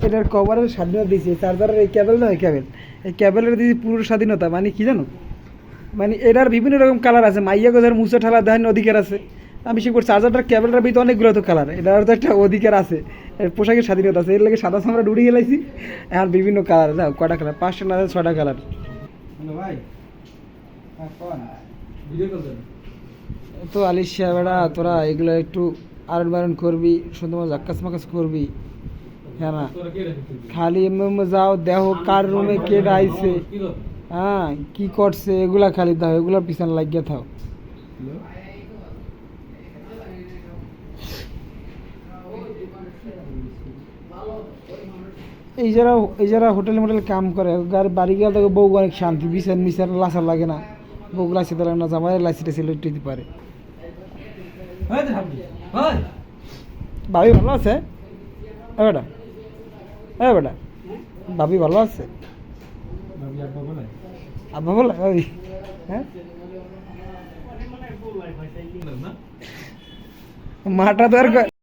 এটার কভারের স্বাধীনতা দিয়েছে, চার্জারের এই কেবল নয়, কেবল এই কেবলের দিয়েছে পুরো স্বাধীনতা। মানে কি জানো, মানে এটার বিভিন্ন রকম কালার আছে, মাইয়া গোজার মুছো ঠালা দেখার অধিকার আছে। আমি বেশি করে চার্জারটার কেবলটার ভিতরে অনেকগুলো তো কালার, এটার তো একটা অধিকার আছে, এর পোশাকের স্বাধীনতা আছে। এর লাগে সাদা আমরা ডুড়ি গেলাইছি, এখন বিভিন্ন কালার, যাও কটা কালার, 5টা না 6টা কালার। তো আলিশা বেড়া তোরা এগুলো একটু আরন বারণ করবি, সুন্দর জাক্কাস মাকাস করবি, হ্যাঁ না খালি এমনি যাও দেহ কার রুমে কে আইছে, হ্যাঁ কি করছে, এগুলা খালি দাও, এগুলোর পিছনে লাগিয়ে থাও। এই যারা হোটেল মোটেল কাম করে বাড়ি গেলে তাকে বউ অনেক শান্তি, বিচার মিচার লাসা লাগে না, বউ লাইসি তারা না, জামাই লাইসি টাইসি লইতে দিতে পারে। ভাবি ভালো আছে? বেটা বেটা ভাবি ভালো আছে? আব্বা বলে ভাবি, হ্যাঁ মাটা তো আর